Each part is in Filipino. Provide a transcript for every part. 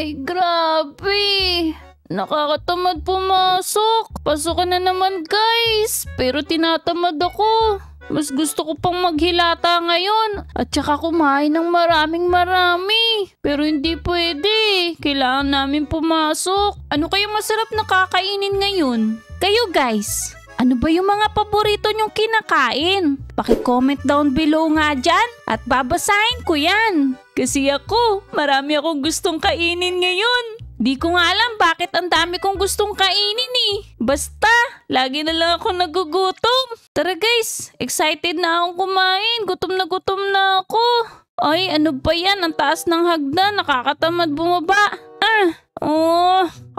Ay, grabe. Nakakatamad pumasok. Pasok na naman guys. Pero tinatamad ako. Mas gusto ko pang maghilata ngayon at saka kumain ng marami. Pero hindi pwede. Kailangan namin pumasok. Ano kayong masarap na kakainin ngayon? Kayo guys, ano ba yung mga paborito nyong kinakain? Paki-comment down below nga dyan at babasahin ko yan. Kasi ako, marami akong gustong kainin ngayon. Di ko nga alam bakit ang dami kong gustong kainin eh. Basta, lagi na lang ako nagugutom. Tara guys, excited na akong kumain. Gutom na ako. Ay, ano ba yan? Ang taas ng hagdan. Nakakatamad bumaba.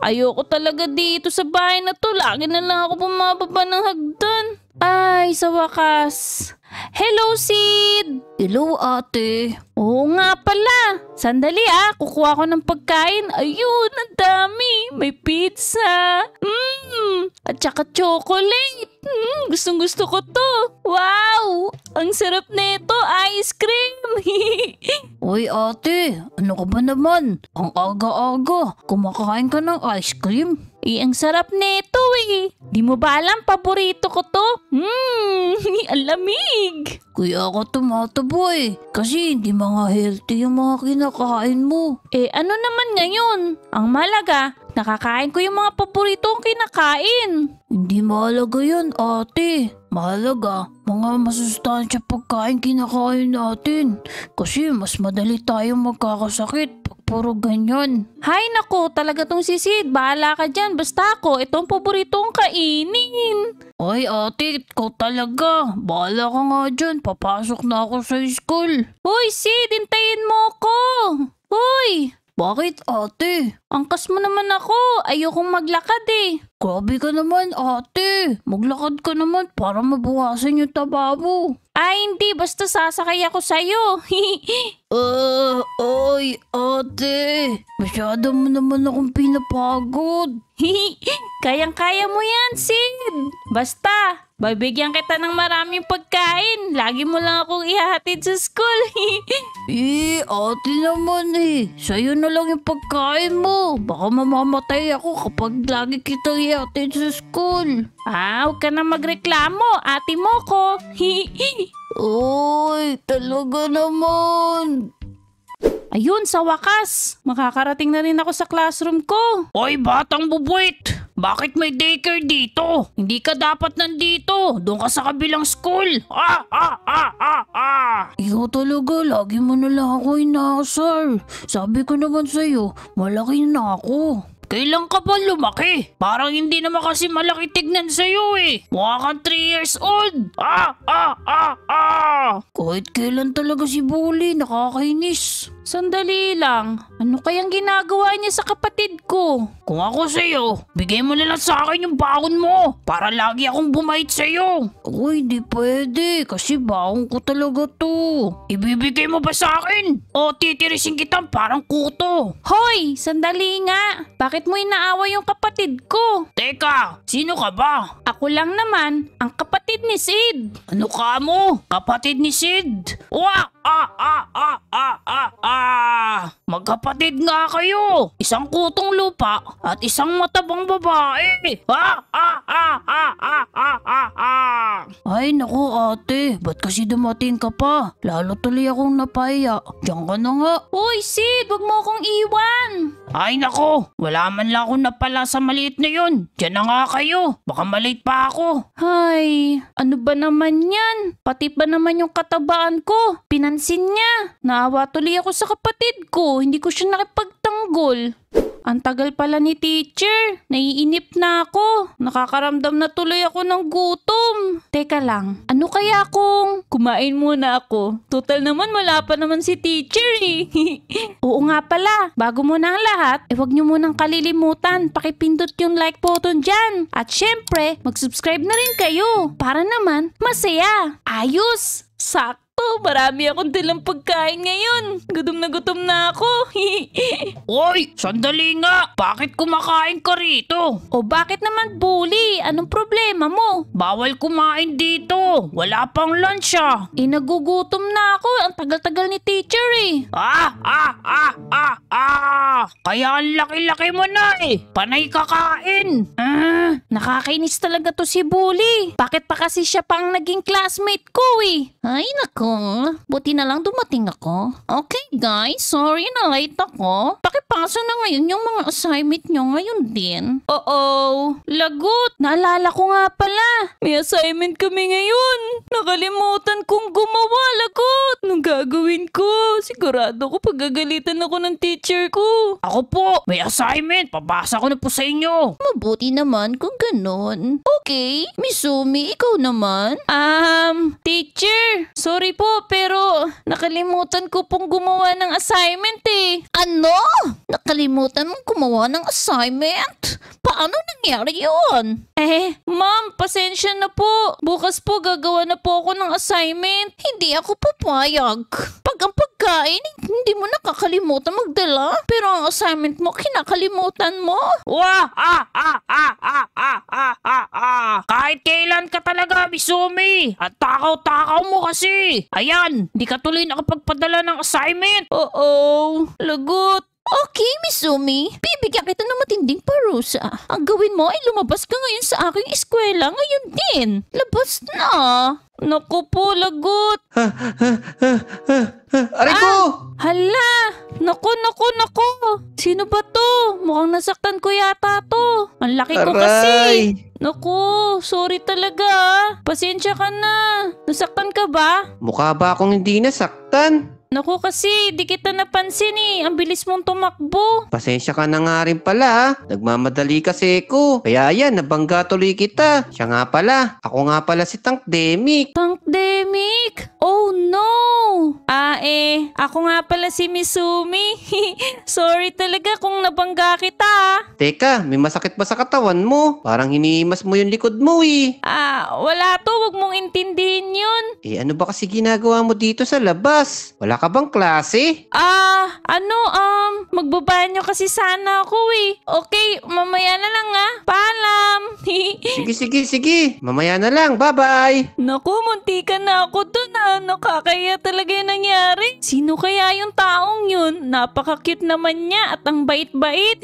Ayoko talaga dito sa bahay na to. Lagi na lang ako bumababa ng hagdan. Ay, sa wakas. Hello, Sid! Hello, ate. Oo nga pala. Sandali kukuha ko ng pagkain. Ayun, ang dami. May pizza. At saka chocolate. Gustong gusto ko to. Wow! Ang sarap nito, ice cream. Uy ate, ano ka ba naman? Ang aga-aga. Kumakain ka ng ice cream? Ang sarap nito eh. Di mo ba alam, paborito ko to? Ang lamig. Kaya ako tumatabo eh. Kasi hindi mga healthy yung mga kinakain mo. Ano naman ngayon? Ang malaga, nakakain ko yung mga paboritong kinakain. Hindi mahalaga yun ate. Mahalaga, mga masustansya pagkain kinakain natin. Kasi mas madali tayong magkakasakit pag puro ganyan. Hay nako, talaga tong si Sid. Bahala ka dyan. Basta ako, itong paboritong kainin. Ay ate, ikaw talaga. Bahala ka nga dyan. Papasok na ako sa school. Hoy Sid, hintayin mo ko. Hoy! Bakit ate? Angkas mo naman ako. Ayokong maglakad eh. Grabe ka naman ate. Maglakad ka naman para mabawasan yung taba mo. Ay hindi, basta sasakay ako sa'yo. Ay ate. Masyado mo naman akong pinapagod. Kayang-kaya mo yan, Sid. Basta, babigyan kita ng maraming pagkain. Lagi mo lang akong ihahatid sa school. Ate naman eh. Sa'yo na lang yung pagkain mo. Baka mamamatay ako kapag lagi kitang ihatid sa school. Huwag ka na magreklamo. Ate mo ko. Oy, talaga naman. Ayun, sa wakas. Makakarating na rin ako sa classroom ko. Oy, batang bubuit! Bakit may daycare dito? Hindi ka dapat nandito. Doon ka sa kabilang school. Ikaw talaga, lagi mo na lang ako inaasar. Sabi ko naman sa'yo, malaki na ako. Kailan ka ba lumaki? Parang hindi naman kasi malaki tignan sa'yo eh. Mukha kang 3 years old. Kahit kailan talaga si Bully, nakakainis. Sandali lang. Ano kayang ginagawa niya sa kapatid ko? Kung ako sa'yo, bigay mo na lang sa akin yung baon mo para lagi akong bumait sa'yo. Uy, di pwede kasi baon ko talaga to. Ibibigay mo ba sa akin? O titirisin kitang parang kuto? Hoy, sandali nga. Bakit mo inaawa yung kapatid ko? Teka, sino ka ba? Ako lang naman, ang kapatid ni Sid. Ano ka mo? Kapatid ni Sid? Magkapatid nga kayo. Isang kutong lupa at isang matabang babae. Ay naku ate, ba't kasi dumating ka pa? Lalo tuloy akong napaya. Diyan ka na nga. Hoy Sid, wag mo akong iwan. Ay nako, wala man lang akong napala sa maliit na yun. Diyan na nga kayo, baka malate pa ako. Hay, ano ba naman yan? Pati ba naman yung katabaan ko? Pinansin niya. Naawa tuloy ako sa kapatid ko, hindi ko siya nakipagtanggol. Ang tagal pala ni teacher. Naiinip na ako. Nakakaramdam na tuloy ako ng gutom. Teka lang, ano kaya kung kumain muna ako? Total naman wala pa naman si teacher eh. Oo nga pala, bago muna ang lahat, huwag niyo munang kalilimutan. Pakipindot yung like button dyan. At syempre, mag-subscribe na rin kayo. Para naman, masaya. Ayos! Sakto! Marami akong dalang pagkain ngayon. Gutom na ako. Oy, sandali nga. Bakit kumakain ka rito? O bakit naman Bully? Anong problema mo? Bawal kumain dito. Wala pang lunch ah. Nagugutom na ako. Ang tagal-tagal ni teacher eh. Kaya ang laki-laki mo na eh. Panay kakain. Nakakainis talaga to si Bully. Bakit pa kasi siya pang naging classmate ko eh? Ay nako, buti na lang dumating ako. Okay guys, sorry na late ako. Pakipasa na ngayon yung mga assignment nyo ngayon din. Oo, lagot. Naalala ko nga pala. May assignment kami ngayon. Nakalimutan kong gumawa, lagot. Anong gagawin ko? Sigurado ko pagagalitan ako ng teacher ko. Ako po, may assignment. Pabasa ko na po sa inyo. Mabuti naman kung ganun. Okay, Misumi, ikaw naman. Teacher, sorry po pero nakalimutan ko pong gumawa ng assignment eh. Ano? Nakalimutan mong gumawa ng assignment? Paano nangyari yun? Ma'am, pasensya na po. Bukas po gagawa na po ako ng assignment. Hindi ako papayag. Pag ang pagkain, hindi mo nakakalimutan magdala. Pero ang assignment mo, kinakalimutan mo. Wah! Kahit kailan ka talaga, Misumi. At takaw-takaw mo kasi. Ayan, di ka tuloy nakapagpadala ng assignment. Oo, lagot. Okay, Misumi. Bibigyan kita ng matinding parusa. Ang gawin mo ay lumabas ka ngayon sa aking eskwela ngayon din. Labas na. Naku po, lagot. Aray ko! Hala! Naku. Sino ba to? Mukhang nasaktan ko yata to. Ang laki ko kasi. Naku, sorry talaga ah. Pasensya ka na. Nasaktan ka ba? Mukha ba akong hindi nasaktan? Naku kasi, di kita napansin eh. Ang bilis mong tumakbo. Pasensya ka na nga rin pala ha. Nagmamadali kasi ko. Kaya yan, nabangga tuloy kita. Siya nga pala. Ako nga pala si Tank Demic. Tankdemic? Oh no! Ako nga pala si Misumi. Sorry talaga kung nabangga kita ah. Teka, may masakit ba sa katawan mo? Parang hinihimas mo yung likod mo eh. Wala to. Wag mong intindihin yun. Ano ba kasi ginagawa mo dito sa labas? Wala ka bang klase? Magbabanyo kasi sana ako eh. Okay, mamaya na lang ah. Paalam. Sige. Mamaya na lang. Bye-bye. Naku, muntikan na ako dun ah. Nakakaya talaga yung nangyari. Sino kaya yung taong yun? Napaka-cute naman niya at ang bait-bait.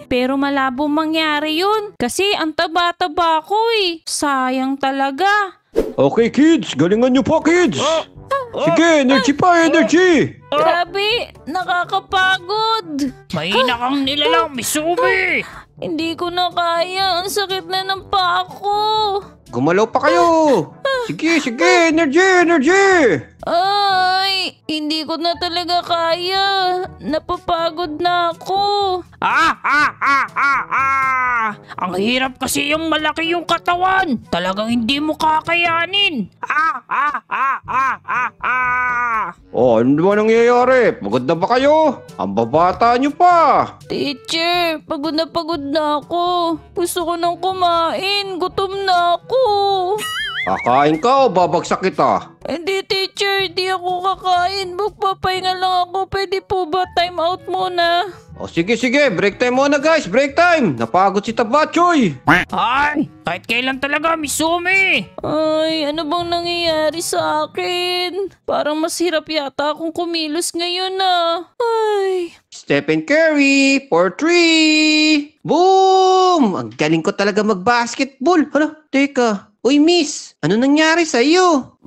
Pero malabo mangyari yun. Kasi ang taba-taba ko eh. Sayang talaga. Okay kids, galingan nyo po kids! Sige, energy pa, energy! Grabe, nakakapagod. Mahina kang nilalang, Misumi. Hindi ko na kaya. Ang sakit na ng paa ko. Gumalaw pa kayo! Sige, energy! Ay, hindi ko na talaga kaya. Napapagod na ako. Ang hirap kasi yung malaki yung katawan. Talagang hindi mo kakayanin. Ano ba nangyayari? Pagod na ba kayo? Ang babata nyo pa! Teacher, pagod na ako. Gusto ko nang kumain. Gutom na ako. Kakain ka o babagsak kita? Hindi, teacher. Hindi ako kakain. Magpapahinga lang ako. Pwede po ba time out muna? O sige, break time muna guys, break time! Napagod si Tabachoy! Ay, kahit kailan talaga, Misumi. Ay, ano bang nangyayari sa akin? Parang mas hirap yata akong kumilos ngayon ah. Ay. Stephen Curry for 3! Boom! Ang galing ko talaga mag-basketball. Teka. Uy, miss! Ano nangyari sa'yo?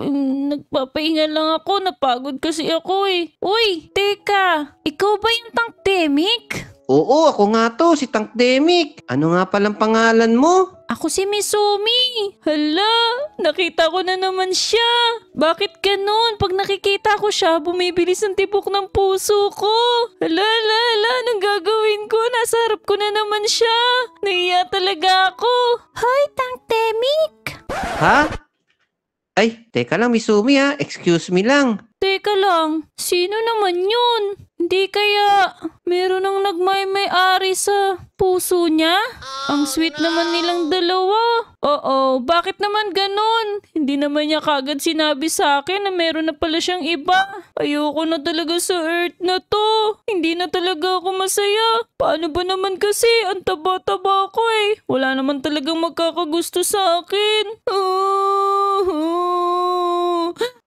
Nagpapahinga lang ako. Napagod kasi ako eh. Uy, teka. Ikaw ba yung Tankdemic? Oo, ako nga to, si Tank Demic. Ano nga palang pangalan mo? Ako si Misumi. Hala, nakita ko na naman siya. Bakit ganun? Pag nakikita ko siya, bumibilis ang tibok ng puso ko. Hala, anong gagawin ko? Nasa harap ko na naman siya. Nahiya talaga ako. Hi, Tankdemic. Ha? Ay, teka lang, Misumi ha. Excuse me lang. Teka lang, sino naman yun? Hindi kaya meron ang nagmay-may-ari sa puso niya? Ang sweet naman nilang dalawa. Oo, bakit naman ganun? Hindi naman niya kagad sinabi sa akin na meron na pala siyang iba. Ayoko na talaga sa earth na to. Hindi na talaga ako masaya. Paano ba naman kasi? Ang taba-taba ko eh. Wala naman talagang magkakagusto sa akin.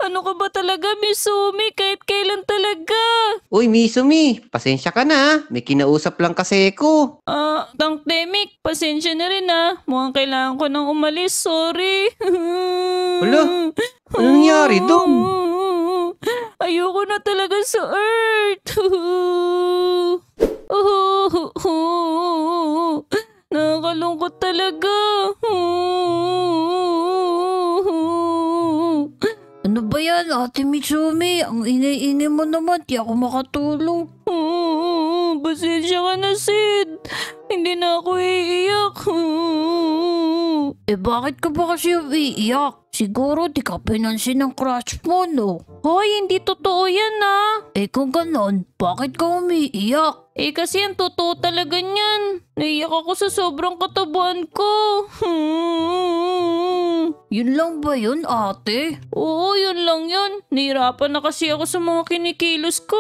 Ano ka ba talaga, Misumi? Kahit kailan talaga. Uy, Misumi, pasensya ka na ha. May kinausap lang kasi ko. Tank Demic, pasensya na rin Mukhang kailangan ko nang umalis, sorry. Wala, ano nangyari doon? Ayoko na talaga sa Earth. Nakakalungkot talaga. Ano ba yan, Ate Mitsumi? Ang ingay-ingay mo naman, di ako makatulog. Pasensya ka na, Sid. Hindi na ako iiyak. Bakit ka ba kasi umiiyak? Siguro di ka pinansin ng crush mo, no? Hoy, hindi totoo yan Kung ganon, bakit ka umiiyak? Kasi ang totoo talaga niyan. Naiyak ako sa sobrang katabuan ko. Yun lang ba yun, ate? Oo, yun lang yun. Nahirapan na kasi ako sa mga kinikilos ko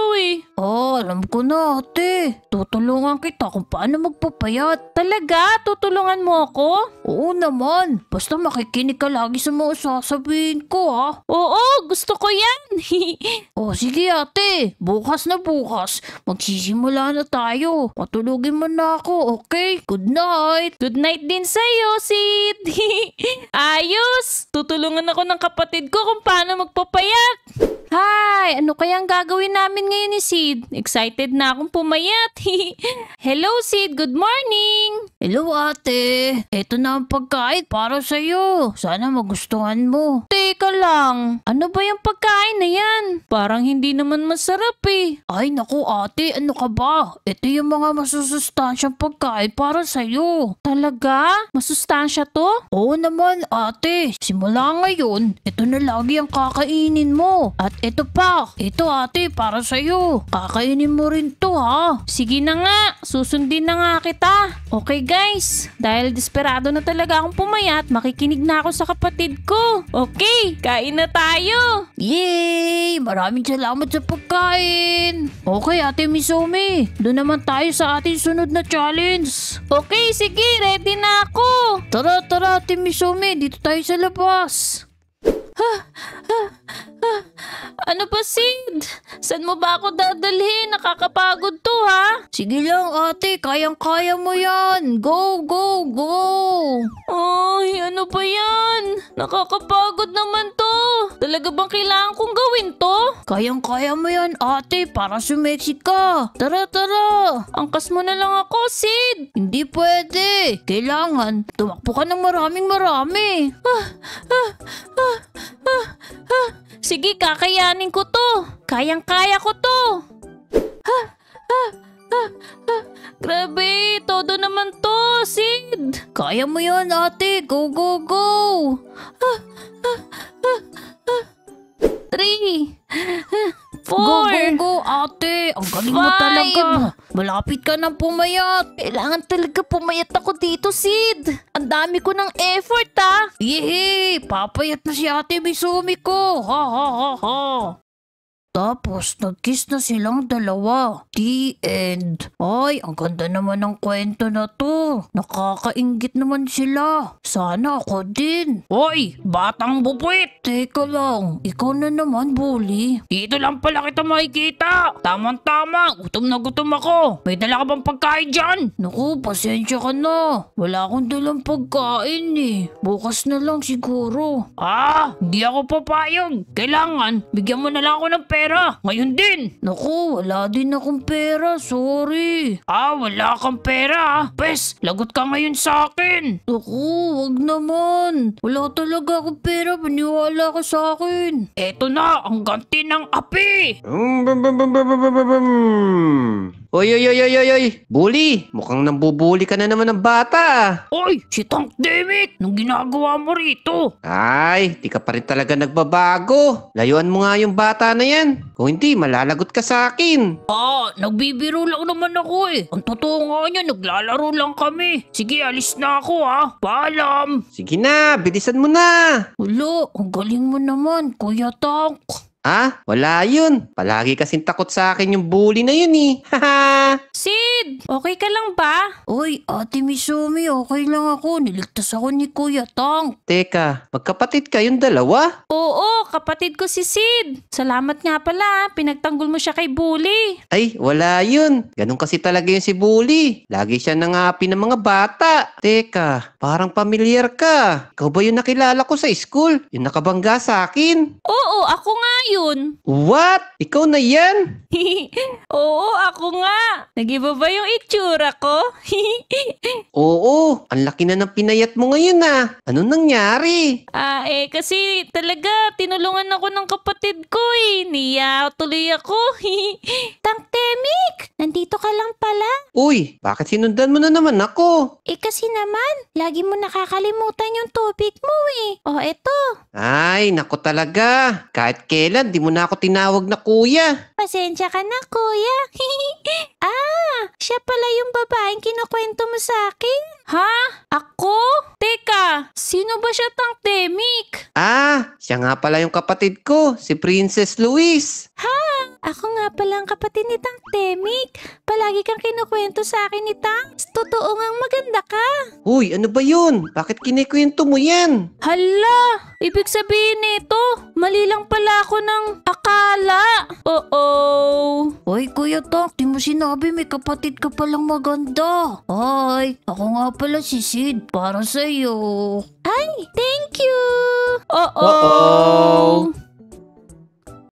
Alam ko na, ate. Tutulungan kita kung paano magpapayat. Talaga? Tutulungan mo ako? Oo naman. Basta makikinig ka lagi sa mga sasabihin ko, ha? Oo, gusto ko yan. Sige, ate. Bukas na bukas. Magsisimula na tayo. Patulugin mo na ako, okay? Good night. Good night din sa'yo, Sid. Ayos! Tutulungan ako ng kapatid ko kung paano magpapayat. Hi! Ano kayang gagawin namin ngayon ni Sid? Excited na akong pumayat. Hello, Sid. Good morning. Hello, ate. Ito na ang pagkain para sa'yo. Sana magustuhan mo. Teka lang. Ano ba yung pagkain na yan? Parang hindi naman masarap Ay, naku, ate. Ano ka ba? Ito yung mga masusustansyang pagkain para sa'yo. Talaga? Masustansya to? Oo naman, ate. Simula ngayon, ito na lagi ang kakainin mo. At ito pa. Ito, ate, para sa'yo. Kakainin mo rin to, ha? Sige na nga. Susundin na nga kita. Okay, guys. Dahil desperado na talaga akong pumayat, makikinig na ako sa kapatid ko. Okay, kain na tayo. Yay! Maraming salamat sa pagkain. Okay, ate Misumi. Doon naman tayo sa ating sunod na challenge. Okay, sige. Ready na ako. Tara, ate Misumi. Dito tayo sa labas. Ano ba, Sid? Saan mo ba ako dadalhin? Nakakapagod to, ha? Sige lang, ate. Kayang-kaya mo yan. Go, go, go. Ay, ano ba yan? Nakakapagod naman to. Talaga bang kailangan kong gawin to? Kayang-kaya mo yan, ate. Para sumexy ka. Tara. Angkas mo na lang ako, Sid. Hindi pwede. Kailangan tumakbo ka ng marami. Sige, kakayanin ko to. Kayang-kaya ko to. Grabe, todo naman to, Sid. Kaya mo yan, ate. Go, go, go. 3, 4, Go, ate. Ang galing mo 5. talaga. Malapit ka nang pumayat. Kailangan talaga pumayat ako dito, Sid. Ang dami ko ng effort, Yehey! Papayat na si ate Misumi ko. Ha. Tapos, nag-kiss na silang dalawa. The end. Ay, ang ganda naman ng kwento na to. Nakakainggit naman sila. Sana ako din. Hoy, batang bupwit! Teka lang, ikaw na naman, bully. Dito lang pala kita makikita. Tamang-tama, gutom na gutom ako. May dala ka bang pagkain dyan? Naku, pasensya ka na. Wala akong dalang pagkain Bukas na lang siguro. Hindi ako papayag. Kailangan, bigyan mo na lang ako ng pera. Ngayon din. Naku, wala din akong pera. Sorry. Wala kang pera. Pes, lagot ka ngayon sa akin. Naku, wag naman. Wala talaga akong pera. Paniwala ka sa akin. Eto na, ang ganti ng api. Oy. Bully, mukhang nambubuli ka na naman ng bata. Oy, si Tank Demit, nung ginagawa mo rito? Ay, di ka pa rin talaga nagbabago. Layuan mo nga yung bata na yan. Kung hindi, malalagot ka sa akin. Nagbibiro lang naman ako Ang totoo nga niya, naglalaro lang kami. Sige, alis na ako Paalam. Sige na, bilisan mo na. Wala, ang galing mo naman, Kuya Tank. Ah, wala yun. Palagi kasing takot sa akin yung bully na yun eh. Haha! Sid, okay ka lang ba? Uy, Ate Misumi, okay lang ako. Niligtas ako ni Kuya Tang. Teka, magkapatid kayong dalawa? Oo, kapatid ko si Sid. Salamat nga pala, pinagtanggol mo siya kay bully. Ay, wala yun. Ganun kasi talaga yun si bully. Lagi siya nangapi ng mga bata. Teka, parang pamilyar ka. Ikaw ba yung nakilala ko sa school? Yung nakabangga sa akin? Oo, ako nga yun. What? Ikaw na yan? Oo, ako nga. Nag-iba ba yung itsura ko? Oo, ang laki na ng pinayat mo ngayon ah. Anong nangyari? Kasi talaga, tinulungan ako ng kapatid ko eh. Niya tuloy ako. Tang Temik, nandito ka lang pala. Uy, bakit sinundan mo na naman ako? Kasi naman, lagi mo nakakalimutan yung topic mo eh. Eto. Ay, nako talaga. Kahit kailan, di mo na ako tinawag na kuya. Pasensya ka na, kuya. Siya pala yung babaeng kinukwento mo sa akin. Ha? Ako? Teka, sino ba siya, Tang Temik? Ah, siya nga pala yung kapatid ko, si Princess Luis. Ako nga pala ang kapatid ni Tang Temik. Palagi kang kinukwento sa akin ni Tang. Totoo ngang maganda ka. Uy, ano ba yun? Bakit kinikwento mo yan? Hala! Ibig sabihin nito, mali lang pala ako ng akala. Uy, Kuya Tang, di mo sinabi may kapatid ka palang maganda. Ay, ako nga pala si Sid para sa'yo. Thank you! Uh-oh.